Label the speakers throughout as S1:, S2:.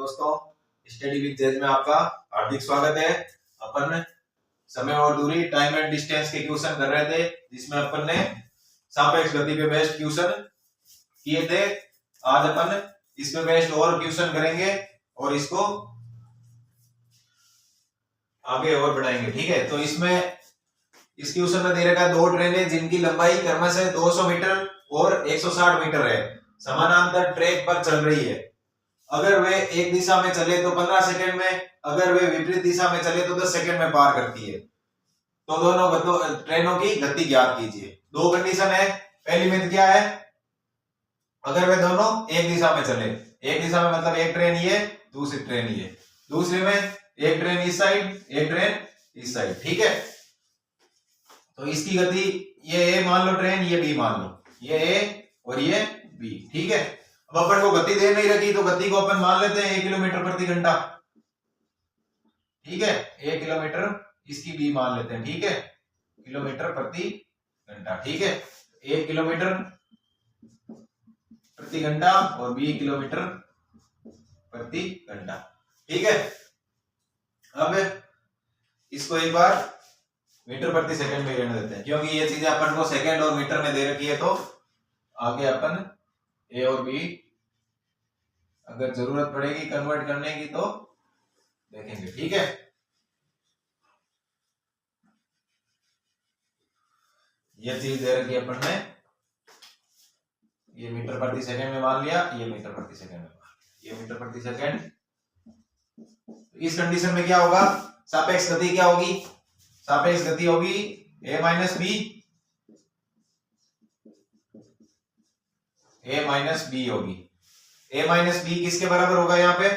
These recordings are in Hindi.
S1: दोस्तों, स्टडी विद जेज में आपका हार्दिक स्वागत है। अपन समय और दूरी टाइम एंड डिस्टेंस के क्वेश्चन कर रहे थे, जिसमें अपन ने सापेक्ष गति पे बेस्ड क्वेश्चन किए थे। आज अपन इसमें बेस्ड और क्वेश्चन करेंगे और इसको आगे और बढ़ाएंगे। ठीक है, तो इसमें इस क्वेश्चन में दे रखा है दो ट्रेनें जिनकी लंबाई क्रमशः 200 मीटर और 160 मीटर है, समानांतर ट्रैक पर चल रही है। अगर वे एक दिशा में चले तो 15 सेकंड में, अगर वे विपरीत दिशा में चले तो 10 सेकंड में पार करती है। तो दोनों ट्रेनों की गति ज्ञात कीजिए। दो कंडीशन है। पहली में क्या है, अगर वे दोनों एक दिशा में चले, एक दिशा में मतलब एक ट्रेन ये, दूसरी ट्रेन ये, दूसरे में एक ट्रेन इस साइड, एक ट्रेन इस साइड। ठीक है, तो इसकी गति ये ए मान लो ट्रेन, ये बी मान लो, ये ए और ये बी। ठीक है, अब अपन को गति दे नहीं रखी तो गति को अपन मान लेते हैं 1 किलोमीटर प्रति घंटा। ठीक है, 1 किलोमीटर इसकी बी मान लेते हैं। ठीक है, किलोमीटर प्रति घंटा। ठीक है, 1 किलोमीटर प्रति घंटा और बी किलोमीटर प्रति घंटा। ठीक है, अब इसको एक बार मीटर प्रति सेकंड में गिन देते हैं, क्योंकि ये चीजें अपन को सेकंड और मीटर में दे रखी है। तो आगे अपन ए और बी अगर जरूरत पड़ेगी कन्वर्ट करने की तो देखेंगे। ठीक है, ये चीज दे रखी है अपन ने, ये मीटर प्रति सेकंड में मान लिया, ये मीटर प्रति सेकंड में, ये मीटर प्रति सेकंड। इस कंडीशन में क्या होगा, सापेक्ष गति क्या होगी, सापेक्ष गति होगी a minus B, a minus B होगी। a माइनस बी किसके बराबर होगा, यहाँ पे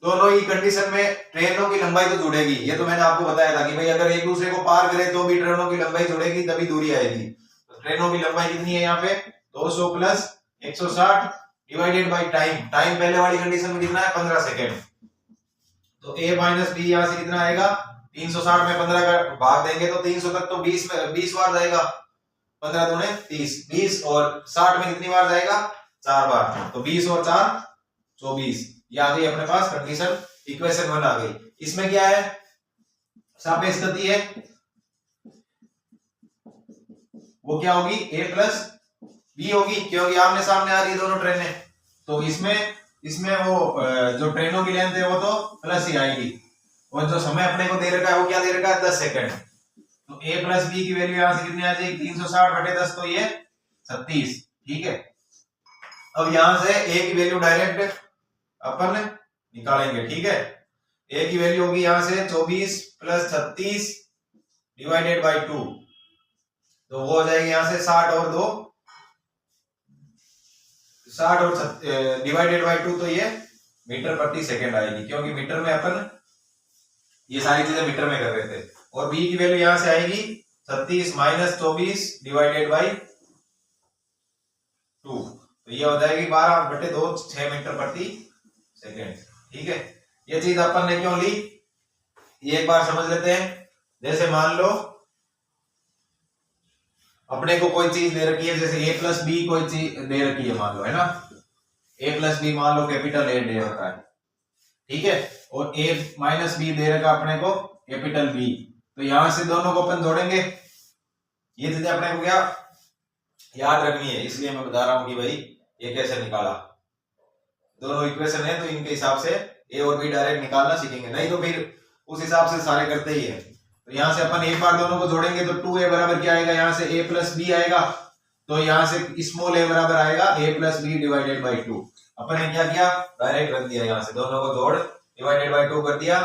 S1: दोनों ही कंडीशन में ट्रेनों की लंबाई तो जुड़ेगी। ये तो मैंने आपको बताया था कि भाई अगर एक दूसरे को पार करे तो भी ट्रेनों की लंबाई जुड़ेगी, तभी दूरी आएगी। तो ट्रेनों की लंबाई कितनी है यहाँ पे, 200 plus 160 divided by time. Time पहले वाली कंडीशन में कितना है, 15 सेकेंड। तो a माइनस बी यहाँ से कितना आएगा, 360 में 15 का भाग देंगे तो 300 तक तो 20 बार जाएगा, 15 दूने 30, 20 और 60 में कितनी बार जाएगा, 4 बार। तो 20 और 4 24। ये आ गई अपने पास कंडीशन, इक्वेशन 1 आ गई। इसमें क्या है, सापेक्ष गति है, वो क्या होगी, a प्लस बी होगी, क्योंकि आमने सामने आ रही है दोनों ट्रेनें। तो इसमें वो जो ट्रेनों की लेंथ है वो तो प्लस ही आएगी, और जो समय अपने को दे रखा है वो क्या दे रखा है, 10 सेकंड। तो a प्लस बी की वैल्यू यहां से कितनी आ जाएगी, 360 बटे 10, तो ये 36। ठीक है, अब यहां से a की वैल्यू डायरेक्ट अपन निकालेंगे। ठीक है, a की वैल्यू होगी यहां से 24 प्लस 36 डिवाइडेड बाई 2, तो वो हो जाएगी यहां से 60 और 2 60 और डिवाइडेड बाई 2, तो ये मीटर प्रति सेकंड आएगी, क्योंकि मीटर में अपन ये सारी चीजें मीटर में कर रहे थे। और b की वैल्यू यहां से आएगी 36 माइनस 24 डिवाइडेड बाई 2, तो ये हो जाएगी 12 बटे 2, 6 मीटर प्रति सेकंड। ठीक है, ये चीज अपन ने क्यों ली, ये एक बार समझ लेते हैं। जैसे मान लो अपने को कोई चीज दे रखी है, जैसे a प्लस बी कोई चीज दे रखी है मान लो, है ना, a प्लस बी मान लो कैपिटल A दे रखा है। ठीक है, और a माइनस बी दे रखा अपने को कैपिटल B। तो यहां से दोनों को अपन जोड़ेंगे, ये चीजें अपने को क्या याद रखनी है, इसलिए मैं बता रहा हूं कि भाई ये कैसे निकाला। दोनों इक्वेशन है तो इनके हिसाब से a और b डायरेक्ट निकालना सीखेंगे, नहीं तो फिर उस हिसाब से सारे करते ही है। तो यहां से अपन एक बार दोनों को जोड़ेंगे तो 2a बराबर क्या आएगा, यहां से a प्लस बी आएगा, तो यहां से स्मॉल a बराबर आएगा a plus B divided by 2। अपन ने क्या किया, डायरेक्ट रख दिया, यहां से दोनों को जोड़ डिवाइडेड बाई 2 कर दिया,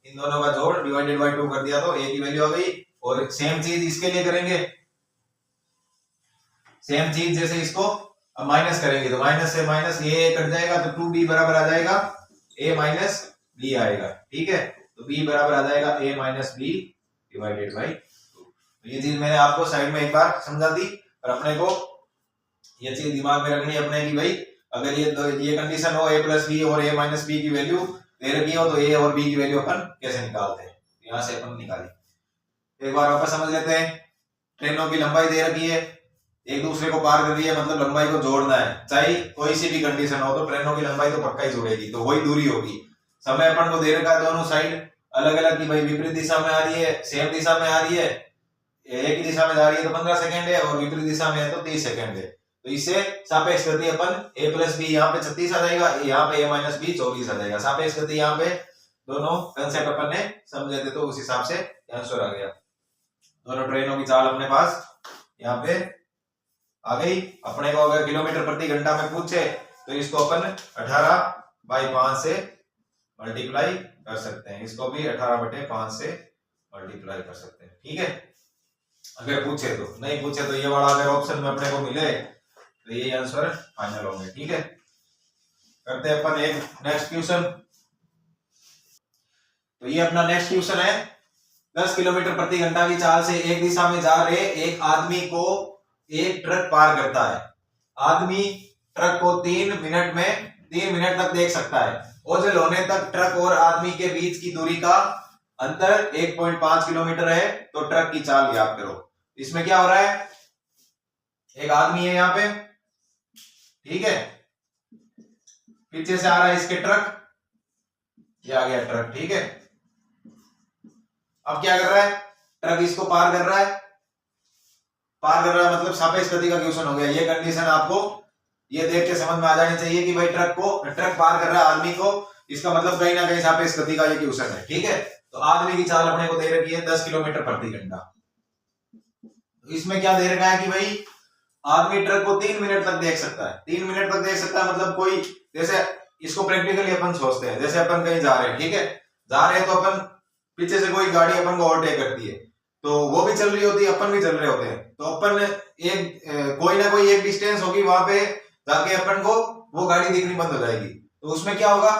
S1: इन दोनों का जोड़ डिवाइडेड बाई 2 कर दिया, तो a की वैल्यू आ गई। और सेम चीज इसके लिए करेंगे, सेम चीज जैसे इसको अब माइनस करेंगे तो माइनस से माइनस ये कट जाएगा, तो 2b बराबर आ जाएगा a माइनस b आएगा। ठीक है, तो b बराबर आ जाएगा a minus b divided by 2। तो ये चीज मैंने आपको साइड में एक बार समझा दी, और अपने को ये चीज दिमाग में रखनी है अपने की भाई अगर ये कंडीशन हो a प्लस बी और a माइनस बी की वैल्यू दे रखी हो तो a और b की वैल्यू अपन कैसे निकालते हैं, यहां से अपन निकालें। एक बार वापस समझ लेते हैं, ट्रेनों की लंबाई दे रखी है एक दूसरे को पार कर रही है, मतलब लंबाई को जोड़ना है, चाहे कोई सी भी कंडीशन हो तो ट्रेनों की लंबाई तो पक्का ही जुड़ेगी, तो वही दूरी होगी। समय अपन को दे रखा है दोनों साइड अलग अलग की, भाई विपरीत दिशा में आ रही है, सेम दिशा में आ रही है, एक ही दिशा में जा रही है तो 15 सेकंड है, और विपरीत दिशा में है तो 30 सेकंड है। तो इससे सापेक्ष गति अपन a प्लस बी यहाँ पे 36 आ जाएगा, यहाँ पे a माइनस बी 24 आ जाएगा। सापेक्ष गति यहाँ पे दोनों कंसेप्ट अपन ने समझे थे, तो उस हिसाब से आंसर आ गया। दोनों ट्रेनों की चाल अपने पास यहाँ पे आ गई। अपने को अगर किलोमीटर प्रति घंटा में पूछे तो इसको अपन 18/5 से मल्टीप्लाई कर सकते हैं, इसको भी 18/5 से मल्टीप्लाई कर सकते हैं, ठीक है, अगर पूछे तो। नहीं पूछे तो ये वाला अगर ऑप्शन में अपने को मिले तो ये आंसर फाइनल होंगे, ठीक है। करते हैं अपन एक नेक्स्ट क्वेश्चन। तो ये अपना नेक्स्ट क्वेश्चन है, 10 किलोमीटर प्रति घंटा की चाल से एक दिशा में जा रहे एक आदमी को एक ट्रक पार करता है। आदमी ट्रक को 3 मिनट तक देख सकता है। ओझल होने तक ट्रक और आदमी के बीच की दूरी का अंतर 1.5 किलोमीटर है, तो ट्रक की चाल ज्ञात करो। इसमें क्या हो रहा है, एक आदमी है यहाँ पे, ठीक है, पीछे से आ रहा है इसके ट्रक, ये आ गया ट्रक, ठीक है। अब क्या कर रहा है, ट्रक इसको पार कर रहा है, मतलब सापेक्ष गति का क्वेश्चन हो गया। ये कंडीशन आपको ये देख के समझ में आ जानी चाहिए कि भाई ट्रक पार कर रहा है आदमी को, इसका मतलब कहीं ना कहीं सापेक्ष गति का ये क्वेश्चन है, ठीक है। तो आदमी की चाल अपने को दे रखी है 10 किलोमीटर प्रति घंटा। इसमें क्या दे रखा है कि भाई आदमी ट्रक को 3 मिनट तक देख सकता है। 3 मिनट तक देख सकता है मतलब कोई, जैसे इसको प्रैक्टिकली अपन सोचते हैं, जैसे अपन कहीं जा रहे हैं, ठीक है, जा रहे हैं तो अपन पीछे से कोई गाड़ी अपन को ओवरटेक करती है, तो वो भी चल रही होती है, अपन भी चल रहे होते हैं, तो अपन एक कोई ना कोई एक डिस्टेंस होगी, वहां पे जाके अपन को वो गाड़ी दिखनी बंद हो जाएगी। तो उसमें क्या होगा,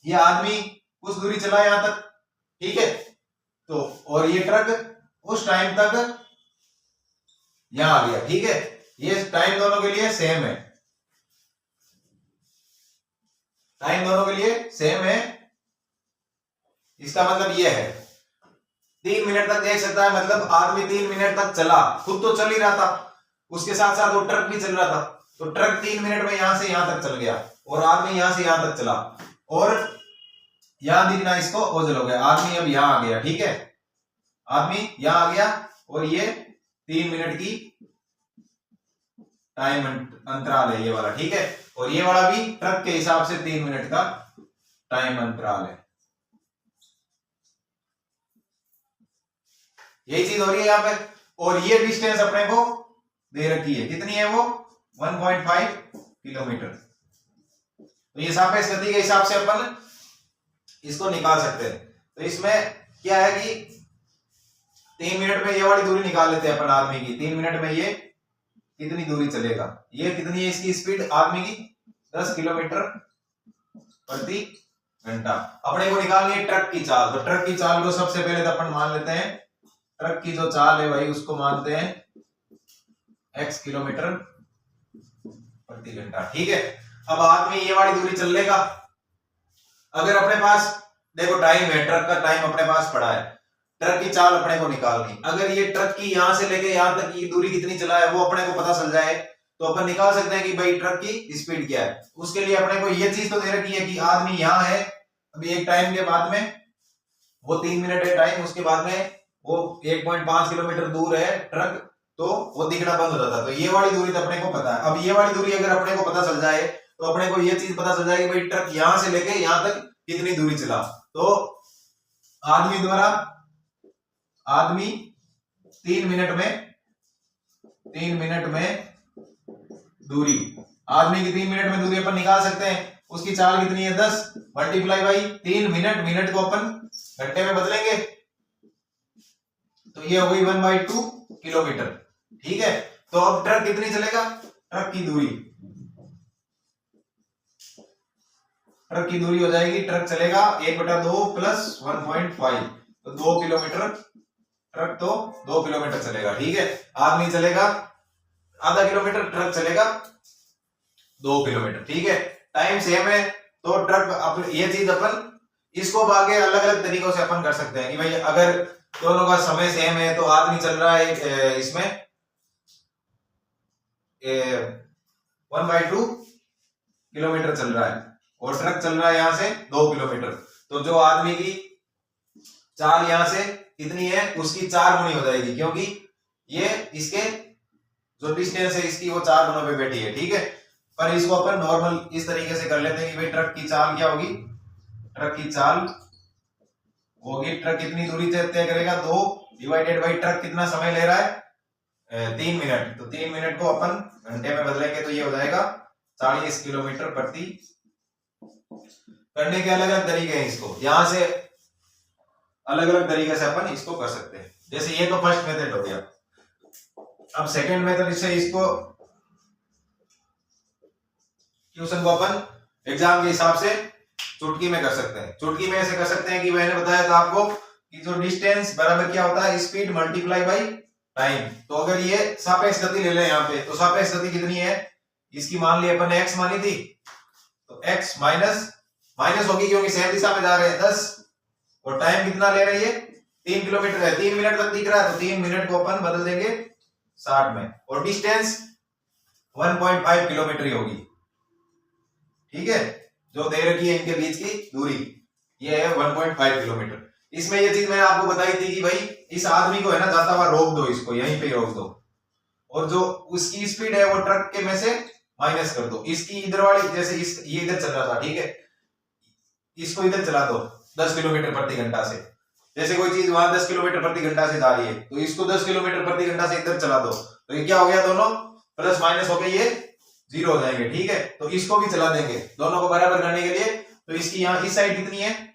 S1: ये आदमी कुछ दूरी चला यहां तक, ठीक है, तो और ये ट्रक उस टाइम तक यहां आ गया, ठीक है। ये टाइम दोनों के लिए सेम है, टाइम दोनों के लिए सेम है। इसका मतलब ये है 3 मिनट तक देख सकता है, मतलब आदमी 3 मिनट तक चला, खुद तो चल ही रहा था, उसके साथ साथ वो ट्रक भी चल रहा था, तो ट्रक 3 मिनट में यहां से यहां तक चल गया और आदमी यहां से यहां तक चला, और यहां दिखना इसको ओझल हो गया। आदमी अब यहां आ गया, ठीक है, आदमी यहां आ गया और ये 3 मिनट की टाइम अंतराल है ये वाला, ठीक है, और ये वाला भी ट्रक के हिसाब से 3 मिनट का टाइम अंतराल है। यही चीज हो रही है यहाँ पे, और ये डिस्टेंस अपने को दे रखी है, कितनी है वो 1.5 किलोमीटर। तो ये सापेक्ष गति के हिसाब से अपन इसको निकाल सकते हैं। तो इसमें क्या है कि 3 मिनट में ये वाली दूरी निकाल लेते हैं अपन आदमी की। 3 मिनट में ये कितनी दूरी चलेगा, ये कितनी है इसकी स्पीड आदमी की 10 किलोमीटर प्रति घंटा। अपने को निकालनी है ट्रक की चाल, तो ट्रक की चाल को सबसे पहले तो अपन मान लेते हैं, ट्रक की जो चाल है भाई उसको मानते हैं x किलोमीटर प्रति घंटा, ठीक है। अब आदमी ये वाली दूरी चल लेगा, अगर अपने पास देखो टाइम है, ट्रक का टाइम अपने पास पड़ा है, ट्रक की चाल अपने को निकालनी, अगर ये ट्रक की यहां से लेके यहां तक की दूरी कितनी चला है वो अपने को पता चल जाए तो अपन निकाल सकते हैं कि भाई ट्रक की स्पीड क्या है। उसके लिए अपने को ये चीज तो दे रखी है कि आदमी यहां है, अभी एक टाइम के बाद में वो 3 मिनट है टाइम, उसके बाद में वो 1.5 किलोमीटर दूर है ट्रक, तो वो दिखना बंद हो जाता है। तो ये वाली दूरी तो अपने को पता है। अब ये वाली दूरी अगर अपने को पता चल जाए तो अपने को ये चीज पता चल जाएगी भाई ट्रक यहां से लेके यहां तक कितनी दूरी चला। तो आदमी द्वारा 3 मिनट में दूरी, आदमी की 3 मिनट में दूरी अपन निकाल सकते हैं। उसकी चाल कितनी है 10 मल्टीप्लाई बाई 3 मिनट, मिनट को अपन घंटे में बदलेंगे तो ये हो गई 1/2 किलोमीटर, ठीक है। तो अब ट्रक कितनी चलेगा, ट्रक की दूरी हो जाएगी, ट्रक चलेगा 1/2 प्लस 1.5, तो 2 किलोमीटर, ट्रक तो 2 किलोमीटर चलेगा, ठीक है। आदमी चलेगा आधा किलोमीटर, ट्रक चलेगा 2 किलोमीटर, ठीक है। टाइम सेम है तो ट्रक, ये चीज अपन इसको आगे अलग अलग तरीकों से अपन कर सकते हैं कि भाई अगर दोनों का समय सेम है तो आदमी चल रहा है इसमें 1/2 किलोमीटर चल रहा है और ट्रक चल रहा है यहाँ से 2 किलोमीटर, तो जो आदमी की चाल यहाँ से कितनी है उसकी 4 गुनी हो जाएगी, क्योंकि ये इसके जो डिस्टेंस है इसकी वो 4 गुना पे बैठी है। ठीक है, पर इसको अपन नॉर्मल इस तरीके से कर लेते हैं कि भाई ट्रक की चाल क्या होगी, ट्रक की चाल होगी, ट्रक कितनी दूरी तय करेगा 2 डिवाइडेड बाई ट्रक कितना समय ले रहा है 3 मिनट, तो 3 मिनट को अपन घंटे में बदलेंगे तो ये हो जाएगा 40 किलोमीटर प्रति। करने के अलग अलग तरीके हैं, इसको यहां से अलग अलग तरीके से अपन इसको कर सकते हैं। जैसे ये तो फर्स्ट मेथड हो गया, अब सेकंड मेथड इससे इसको क्वेश्चन को अपन एग्जाम के हिसाब से चुटकी में कर सकते हैं। चुटकी में ऐसे कर सकते हैं कि मैंने बताया था आपको कि जो डिस्टेंस बराबर क्या होता है स्पीड मल्टीप्लाई बाई टाइम। तो अगर ये सापेक्ष गति ले लें यहाँ पे, तो सापेक्ष गति कितनी है इसकी मान ली अपन ने x मानी थी, तो x माइनस होगी क्योंकि सेम दिशा में जा रहे हैं 10, और टाइम कितना ले रही है 3 किलोमीटर है, 3 मिनट तक दिख रहा है, तो 3 मिनट को अपन बदल देंगे 60 में, और डिस्टेंस 1.5 किलोमीटर ही होगी। ठीक है, जो दे रखी है इनके बीच की दूरी ये है 1.5 किलोमीटर। इसमें ये चीज मैंने आपको बताई थी कि भाई इस आदमी को है ना जाता हुआ रोक दो, इसको यहीं पे रोक दो, और जो उसकी स्पीड है वो ट्रक के में से माइनस कर दो। इसकी इधर वाली जैसे ये इधर चल रहा था, ठीक है, इसको इधर चला दो 10 किलोमीटर प्रति घंटा से, जैसे कोई चीज वहां 10 किलोमीटर प्रति घंटा से जा रही है तो इसको 10 किलोमीटर प्रति घंटा से इधर चला दो, तो ये क्या हो गया दोनों प्लस माइनस होके ये 0 हो जाएंगे। ठीक है, तो इसको भी चला देंगे दोनों को बराबर करने के लिए। तो इसकी यहाँ इस साइड कितनी है,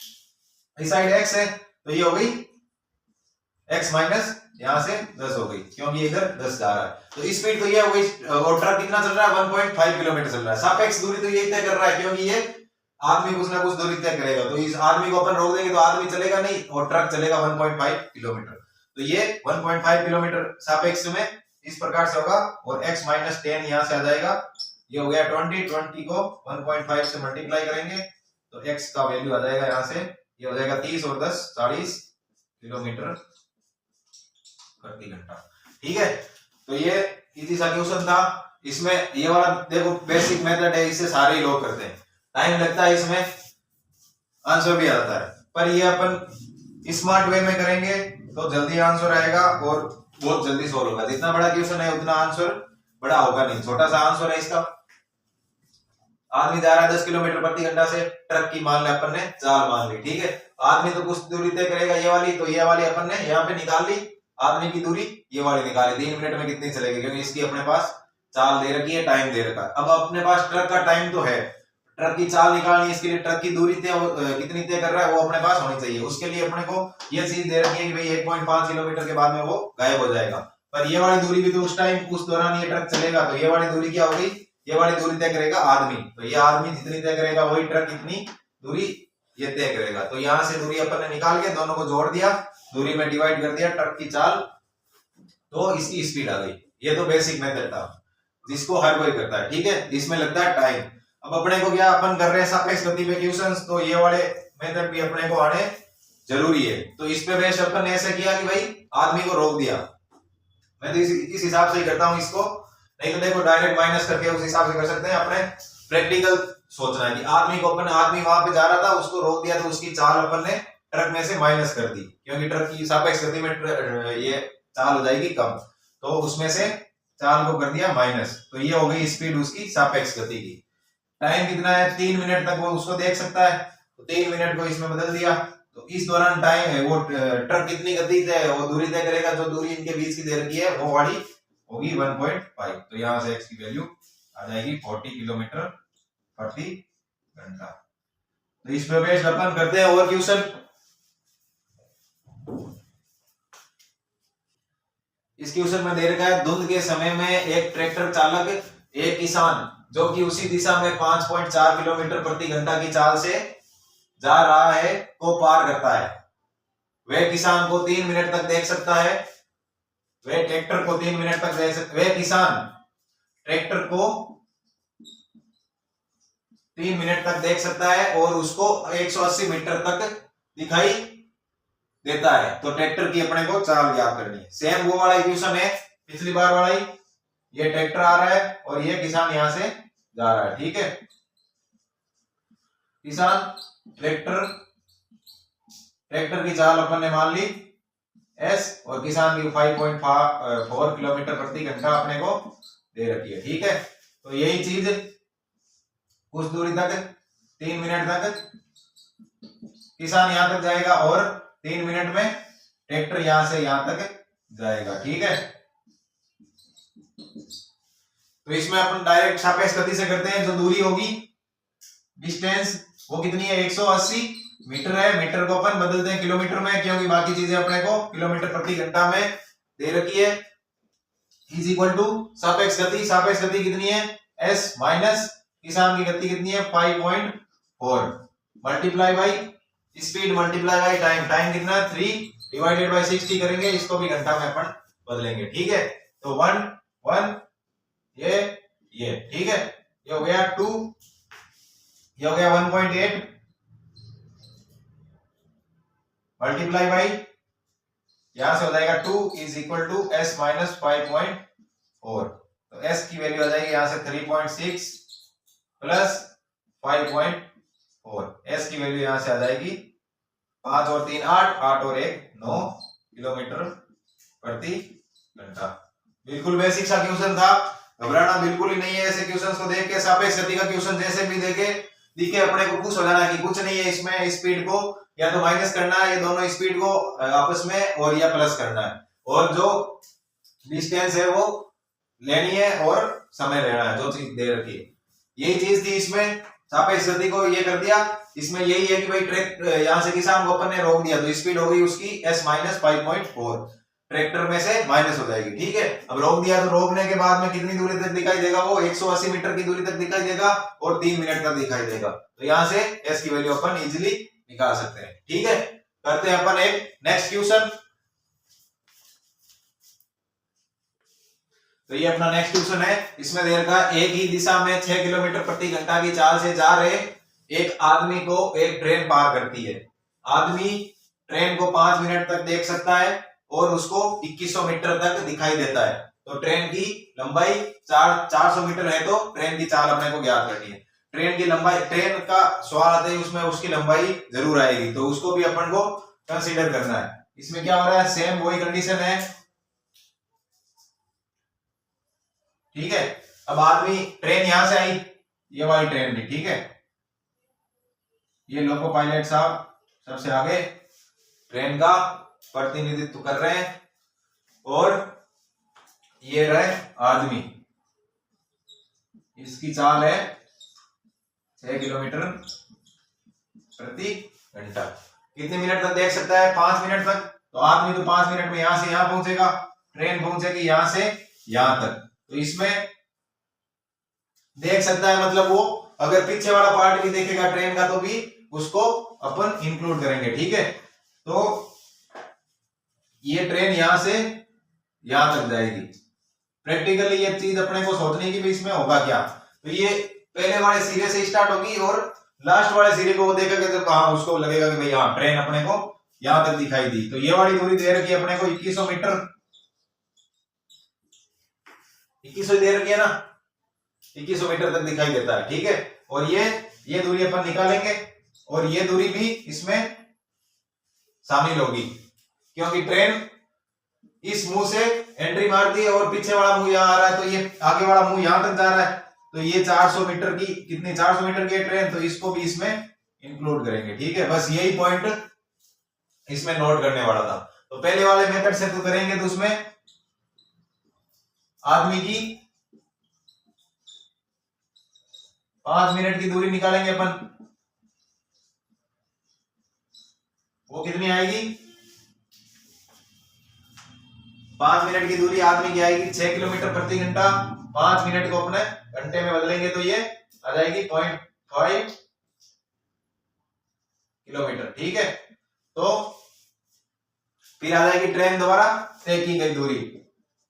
S1: इस साइड x है, तो ये हो गई x माइनस यहाँ से 10 हो गई, क्योंकि इधर 10 जा रहा है, तो स्पीड तो ये हो गई। और ट्रक कितना चल रहा है 1.5 किलोमीटर चल रहा है। सापेक्ष दूरी तो ये तय कर रहा है क्योंकि ये आदमी कुछ ना कुछ दूरी तय करेगा, तो इस आदमी को अपन रोक देंगे तो आदमी चलेगा नहीं और ट्रक चलेगा 1.5 किलोमीटर, तो ये 1.5 किलोमीटर सापेक्ष में इस प्रकार से होगा। और x माइनस 10 यहाँ से आ जाएगा, ये हो गया 20 को 1.5 से मल्टीप्लाई करेंगे तो x का वैल्यू आ जाएगा यहाँ से, ये हो जाएगा 30 और 10 40 किलोमीटर प्रति घंटा। ठीक है, तो ये इजी सा क्वेश्चन था। इसमें ये वाला देखो बेसिक मेथड है, इससे सारे ही लोग करते हैं, टाइम लगता है इसमें, आंसर भी आता है, पर ये अपन स्मार्ट वे में करेंगे तो जल्दी आंसर आएगा और बहुत जल्दी सोल्व होगा। जितना बड़ा क्वेश्चन है उतना आंसर बड़ा होगा नहीं, छोटा सा आंसर है इसका। आदमी जा रहा है 10 किलोमीटर प्रति घंटा से, ट्रक की मान ले अपन ने चाल मान ली। ठीक है, आदमी तो कुछ दूरी तय करेगा ये वाली, तो ये वाली अपन ने यहाँ पे निकाल ली, आदमी की दूरी ये वाली निकाली, 3 मिनट में कितनी चलेगी क्योंकि इसकी अपने पास चाल दे रखी है, टाइम दे रखा है। अब अपने पास ट्रक का टाइम तो है, ट्रक की चाल निकालनी है, इसके लिए ट्रक की दूरी कितनी तय कर रहा है वो अपने पास होनी चाहिए। उसके लिए अपने को ये चीज दे रखी है कि भाई 1.5 किलोमीटर के बाद में वो गायब हो जाएगा, पर ये वाली दूरी भी तो उस टाइम उस दौरान ये ट्रक चलेगा, तो ये वाली दूरी क्या होगी, ये वाली दूरी तय करेगा आदमी, तो ये आदमी जितनी तय करेगा वही ट्रक कितनी दूरी ये तय करेगा। तो यहाँ से दूरी अपन ने निकाल के दोनों को जोड़ दिया, दूरी में डिवाइड कर दिया ट्रक की चाल, तो इसकी स्पीड आ गई। ये तो बेसिक मेथड था जिसको हर कोई करता है। ठीक है, इसमें लगता है टाइम। अब अपने को क्या अपन कर रहे हैं सापेक्ष गति पे क्वेश्चंस, तो ये वाले मेथड भी अपने को आने जरूरी है। तो इस पे बेस अपन ने ऐसे किया कि भाई आदमी को रोक दिया, मैं तो इस हिसाब से ही करता हूं इसको, नहीं तो देखो डायरेक्ट माइनस करके उस हिसाब से कर सकते हैं। अपने प्रैक्टिकल सोचना है कि आदमी को अपन आदमी वहां पे जा रहा था उसको रोक दिया, तो उसकी चाल अपन ने ट्रक में से माइनस कर दी, क्योंकि ट्रक की सापेक्ष गति में ये चाल हो जाएगी कम, तो उसमें से चाल को कर दिया माइनस, तो ये हो गई स्पीड उसकी सापेक्ष गति की। टाइम कितना है 3 मिनट तक वो उसको देख सकता है, तो 3 मिनट को इसमें बदल दिया, तो इस दौरान टाइम है वो ट्रक कितनी गति से वो दूरी तय करेगा, जो दूरी इनके बीच की दे रखी है वो वाली होगी 1.5, तो यहाँ से x की वैल्यू आ जाएगी 40 किलोमीटर प्रति घंटा। तो इस पे बेस्ड अपन करते हैं और क्वेश्चन। इस क्वेश्चन में दे रखा है धुंध के समय में एक ट्रैक्टर चालक एक किसान जो कि उसी दिशा में 5.4 किलोमीटर प्रति घंटा की चाल से जा रहा है को पार करता है। वह किसान को 3 मिनट तक देख सकता है, वह ट्रैक्टर को 3 मिनट तक देख सकता है, वह किसान ट्रैक्टर को 3 मिनट तक देख सकता है और उसको 180 मीटर तक दिखाई देता है। तो ट्रैक्टर की अपने को चाल ज्ञात करनी है। सेम वो वाला इक्वेशन है पिछली बार वाला ही, ये ट्रैक्टर आ रहा है और ये किसान यहां से जा रहा है, ठीक है। किसान ट्रैक्टर की चाल अपन ने मान ली s और किसान की 5.4 किलोमीटर प्रति घंटा अपने को दे रखी है, ठीक है। तो यही चीज कुछ दूरी तक 3 मिनट तक किसान यहां तक जाएगा और 3 मिनट में ट्रैक्टर यहां से यहां तक जाएगा, ठीक है। तो इसमें अपन डायरेक्ट सापेक्ष गति से करते हैं। जो दूरी होगी डिस्टेंस वो कितनी है 180 मीटर है। मीटर को अपन बदलते हैं किलोमीटर में क्योंकि बाकी चीजें अपने को किलोमीटर प्रति घंटा में दे रखी है। इज इक्वल टू सापेक्ष गति, सापेक्ष गति कितनी है s माइनस किसान की गति कितनी है 5.4 multiply by speed multiply by time, time कितना 3 डिवाइडेड बाई 60 करेंगे, इसको भी घंटा में अपन बदलेंगे, ठीक है। तो 1 ये ठीक है, ये हो गया 2, ये हो गया 1.8 मल्टीप्लाई बाई यहां से हो जाएगा 2 is equal to s minus 5.4। तो s की वैल्यू आ जाएगी यहां से 3.6 प्लस 5.4। s की वैल्यू यहां से आ जाएगी 5 और 3 8, 8 और 1 9 किलोमीटर प्रति घंटा। बिल्कुल बेसिक सा क्वेश्चन था, घबराना बिल्कुल ही नहीं है। ऐसे क्वेश्चंस को देख के सापेक्ष गति का क्वेश्चन जैसे भी दिखे अपने को खुश हो जाना कि कुछ नहीं है इसमें, स्पीड को या तो माइनस करना है, ये दोनों स्पीड को आपस में, और या प्लस करना है, और जो डिस्टेंस है वो लेनी है और समय लेना है जो चीज दे रखी है। यही चीज थी इसमें, सापेक्ष गति को ये कर दिया। इसमें यही है कि भाई ट्रैक्टर यहां से किसान को अपन ने रोक दिया तो स्पीड हो गई उसकी s माइनस 5.4, ट्रैक्टर में से माइनस हो जाएगी, ठीक है। अब रोक दिया तो रोकने के बाद में कितनी दूरी तक दिखाई देगा, वो 180 मीटर की दूरी तक दिखाई देगा और 3 मिनट तक दिखाई देगा। तो यहां से s की वैल्यू अपन इजीली निकाल सकते हैं, ठीक है। करते हैं अपन एक नेक्स्ट क्वेश्चन। तो ये अपना नेक्स्ट क्वेश्चन है। इसमें दे रखा एक ही दिशा में 6 किलोमीटर प्रति घंटा की चाल से जा रहे एक आदमी को एक ट्रेन पार करती है। आदमी ट्रेन को 5 मिनट तक देख सकता है और उसको 2100 मीटर तक दिखाई देता है। तो ट्रेन की लंबाई 400 मीटर है, तो ट्रेन की चाल अपने को ज्ञात करनी है। ट्रेन की लंबाई, ट्रेन का सवाल आता है उसमें उसकी लंबाई जरूर आएगी, तो उसको भी अपन को कंसीडर करना है। इसमें क्या हो रहा है, सेम वही कंडीशन है, ठीक है। अब आदमी, ट्रेन यहां से आई, ये वाली ट्रेन भी, ठीक है। ये लोको पायलट साहब सबसे आगे ट्रेन का प्रतिनिधित्व कर रहे हैं और ये रहे आदमी, इसकी चाल है 6 किलोमीटर प्रति घंटा। कितने मिनट तक देख सकता है, 5 मिनट तक। तो आदमी तो 5 मिनट में यहां से यहां पहुंचेगा, ट्रेन पहुंचेगी यहां से यहां तक। तो इसमें देख सकता है मतलब वो अगर पीछे वाला पार्ट भी देखेगा ट्रेन का तो भी उसको अपन इंक्लूड करेंगे, ठीक है। तो ये ट्रेन यहां से यहां तक जाएगी। प्रैक्टिकली ये चीज अपने को सोचने की भी इसमें होगा क्या, तो ये पहले वाले सिरे से स्टार्ट होगी और लास्ट वाले सिरे को वो देखेगा जब कहां उसको लगेगा कि भाई हाँ ट्रेन अपने को यहां तक दिखाई दी। तो ये वाली दूरी दे रखी है अपने को 2100 मीटर, 2100 दे रखी है ना, 2100 मीटर तक दिखाई देता है, ठीक है। और ये दूरी अपन निकालेंगे और ये दूरी भी इसमें शामिल होगी क्योंकि ट्रेन इस मुंह से एंट्री मारती है और पीछे वाला मुंह यहाँ आ रहा है, तो ये आगे वाला मुंह यहां तक जा रहा है। तो ये 400 मीटर की, कितनी 400 मीटर की ट्रेन, तो इसको भी इसमें इंक्लूड करेंगे, ठीक है। बस यही पॉइंट इसमें नोट करने वाला था। तो पहले वाले मेथड से तो करेंगे तो उसमें आदमी की 5 मिनट की दूरी निकालेंगे अपन, वो कितनी आएगी, 5 मिनट की दूरी आदमी की आएगी 6 किलोमीटर प्रति घंटा। 5 मिनट को अपने घंटे में बदलेंगे तो ये आ जाएगी 0.5 किलोमीटर, ठीक है। तो फिर आ जाएगी ट्रेन द्वारा तय की गई दूरी।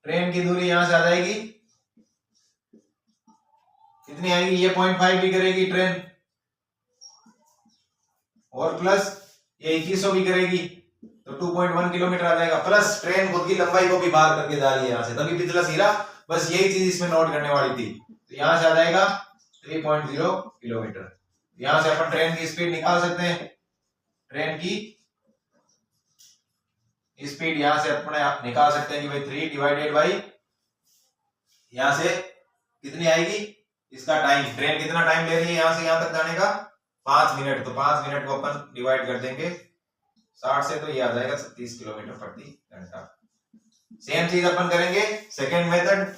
S1: ट्रेन की दूरी यहां से आ जाएगी, कितनी आएगी, ये 0.5 भी करेगी ट्रेन और प्लस ये 2100 भी करेगी, तो 2.1 किलोमीटर आ जाएगा। प्लस ट्रेन खुद की लंबाई को भी बाहर करके जा रही है यहां से, तभी पिछला सिरा बस यही चीज इसमें नोट करने वाली थी। तो यहां से आ जाएगा 3.0 किलोमीटर। यहां से अपन ट्रेन की स्पीड निकाल सकते हैं। ट्रेन की स्पीड यहां से अपने आप निकाल सकते हैं कि भाई 3 डिवाइडेड बाई यहां से कितनी आएगी, इसका टाइम, ट्रेन कितना टाइम ले रही है यहां से यहां तक जाने का, 5 मिनट। तो 5 मिनट को अपन डिवाइड कर देंगे 60 से, तो ये आ जाएगा 37 किलोमीटर प्रति घंटा। सेम चीज अपन करेंगे सेकेंड मेथड।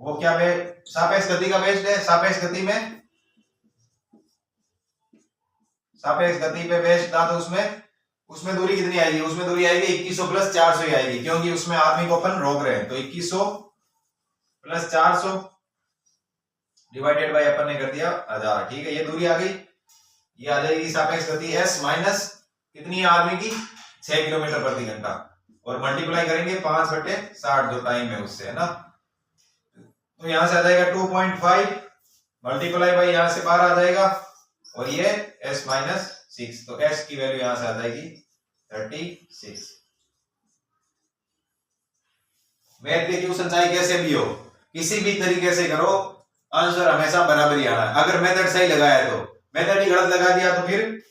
S1: वो क्या है, सापेक्ष गति का बेस्ड है। सापेक्ष गति में, सापेक्ष गति पे बेस्ड था, तो उसमें दूरी कितनी आएगी, उसमें दूरी आएगी 2100 प्लस 400 ही आएगी, क्योंकि उसमें आदमी को अपन रोक रहे हैं। तो 2100 प्लस 400 डिवाइडेड बाय अपन ने कर दिया 1000। ठीक है, ये दूरी आ गई। ये आ जाएगी सापेक्ष गति s माइनस कितनी है आदमी की, 6 किलोमीटर प्रति घंटा, और मल्टीप्लाई करेंगे 5/60 जो टाइम है उससे, है ना। तो यहां से आ जाएगा 2.5 मल्टीप्लाई बाई यहां से 12 आ जाएगा, और ये s माइनस 6, तो s की वैल्यू यहां से आ जाएगी 36। मैथ के क्वेश्चन चाहे कैसे भी हो, किसी भी तरीके से करो, आंसर हमेशा बराबर ही आना है। अगर मेथड सही लगाया तो, मेथड ही गलत लगा दिया तो फिर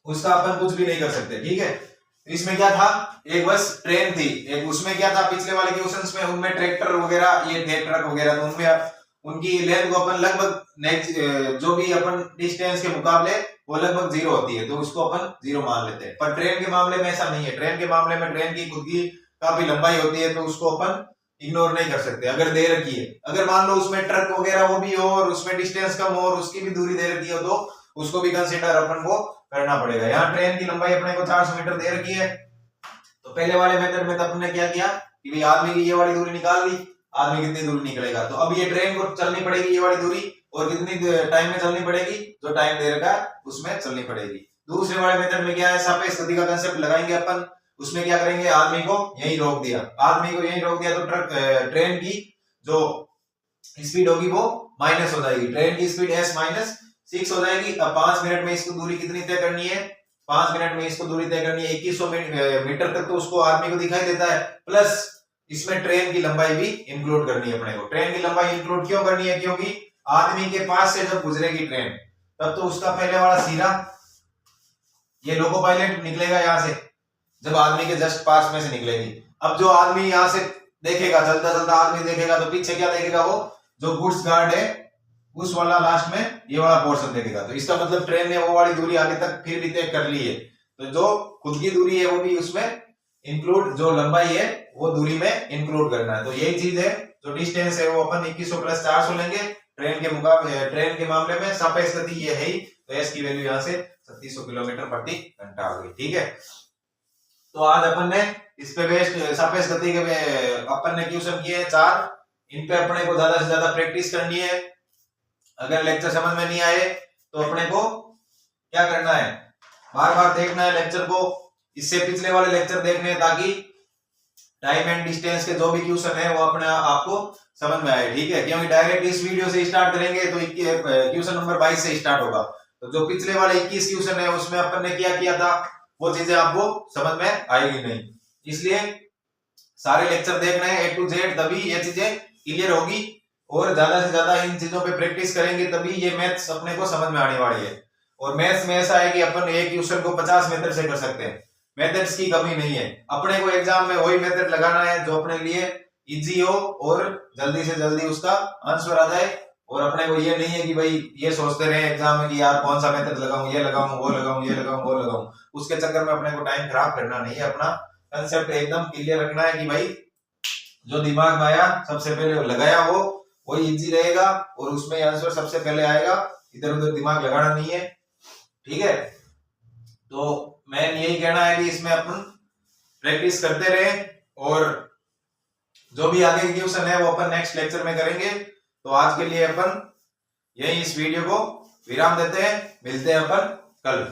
S1: उसका अपन कुछ भी नहीं कर सकते। ठीक है, इसमें क्या था, एक बस ट्रेन थी, एक उसमें क्या था, पिछले वाले क्वेश्चंस में उनमें ट्रैक्टर वगैरह ये थे, ट्रक वगैरह, तो उनमें उनकी लेंथ को अपन लगभग जो भी अपन डिस्टेंस के मुकाबले वो लगभग 0 होती है, तो उसको अपन 0 मान लेते हैं। पर ट्रेन के मामले में ऐसा नहीं है। ट्रेन के मामले में ट्रेन की खुद की काफी लंबाई होती है, तो उसको अपन इग्नोर नहीं कर सकते अगर दे रखी है। अगर मान लो उसमें ट्रक वगैरह वो भी हो और उसमें डिस्टेंस कम हो और उसकी भी दूरी दे रखी हो, तो उसको भी कंसीडर अपन को करना पड़ेगा। यहाँ ट्रेन की लंबाई अपने को 400 मीटर दे रखी है, तो पहले वाले मेथड में तो अपन ने क्या किया कि भाई आदमी की ये वाली दूरी निकाल ली, आदमी कितनी दूरी निकलेगा, तो अब ये ट्रेन को चलनी पड़ेगी ये वाली दूरी, और कितनी टाइम में चलनी पड़ेगी, जो टाइम दे रखा है उसमें चलनी पड़ेगी। दूसरे वाले मेथड में क्या है, सापेक्ष गति का कांसेप्ट लगाएंगे अपन। उसमें क्या करेंगे, आदमी को यहीं रोक दिया, आदमी को यहीं रोक दिया, तो ट्रेन की जो स्पीड होगी वो माइनस हो जाएगी, ट्रेन की स्पीड s माइनस 6 हो जाएगी। अब 5 मिनट में इसको दूरी कितनी तय करनी है, 5 मिनट में इसको दूरी तय करनी है 2100 मीटर तक, तो उसको आदमी को दिखाई देता है, प्लस इसमें ट्रेन की लंबाई भी इंक्लूड करनी है अपने को। ट्रेन की लंबाई इंक्लूड क्यों करनी है, क्योंकि आदमी के पास से जब गुजरेगी ट्रेन, तब तो उसका पहले वाला सिरा, ये लोको पायलट निकलेगा यहाँ से, जब आदमी के जस्ट पास में से निकलेगी। अब जो आदमी यहाँ से देखेगा, चलता चलता आदमी देखेगा, तो पीछे क्या देखेगा, वो जो गुड्स गार्ड है उस वाला लास्ट में ये वाला पोर्शन देखेगा। तो इसका मतलब ट्रेन ने वो वाली दूरी आगे तक फिर भी तय कर ली है, तो जो खुद की दूरी है वो भी उसमें इंक्लूड, जो लंबाई है वो दूरी में इंक्लूड करना है। तो यही चीज है, जो डिस्टेंस है वो अपन 2100 प्लस 400 लेंगे। ट्रेन के मुकाबले, ट्रेन के मामले में सापेक्ष गति ये है ही, तो एस की वैल्यू यहाँ से 3700 किलोमीटर प्रति घंटा आ गई। ठीक है, तो आज अपन ने इस पे बेस्ड सापेक्ष गति के अपन ने क्वेश्चन किए हैं 4, इन पे अपने को ज्यादा से ज्यादा प्रैक्टिस करनी है। अगर लेक्चर समझ में नहीं आए तो अपने को क्या करना है, बार बार देखना है लेक्चर को, इससे पिछले वाले लेक्चर देखने हैं, ताकि टाइम एंड डिस्टेंस के जो भी क्वेश्चन है वो अपने आपको समझ में आए। ठीक है, क्योंकि डायरेक्ट इस वीडियो से स्टार्ट करेंगे तो क्वेश्चन नंबर 22 से स्टार्ट होगा, तो जो पिछले वाले 21 क्वेश्चन है उसमें अपन ने क्या किया था वो चीजें आपको समझ में आएगी नहीं। इसलिए सारे लेक्चर देखना है A to Z, तभी ये चीजें क्लियर होगी, और ज्यादा से ज्यादा इन चीजों पे प्रैक्टिस करेंगे तभी ये मैथ्स अपने को समझ में आने वाली है। और मैथ्स में ऐसा है कि अपन एक क्वेश्चन को 50 मेथड से कर सकते हैं, मेथड्स की कमी नहीं है। अपने को एग्जाम में वही मेथड लगाना है जो अपने लिए इजी हो और जल्दी से जल्दी उसका आंसर आ जाए। और अपने को ये नहीं है कि भाई ये सोचते रहे एग्जाम में कि यार कौन सा मेथड लगाऊं, ये लगाऊं, वो लगाऊं, ये लगाऊं, वो लगाऊं, उसके चक्कर में अपने को टाइम खराब करना नहीं है। अपना कंसेप्ट एकदम क्लियर रखना है कि भाई जो दिमाग में आया सबसे पहले लगाया वो वही इजी रहेगा, और उसमें आंसर सबसे पहले आएगा, इधर उधर दिमाग लगाना नहीं है। ठीक है, तो मैं यही कहना है कि इसमें अपन प्रैक्टिस करते रहे, और जो भी आगे क्वेश्चन है वो अपन नेक्स्ट लेक्चर में करेंगे। तो आज के लिए अपन यही इस वीडियो को विराम देते हैं, मिलते हैं अपन कल।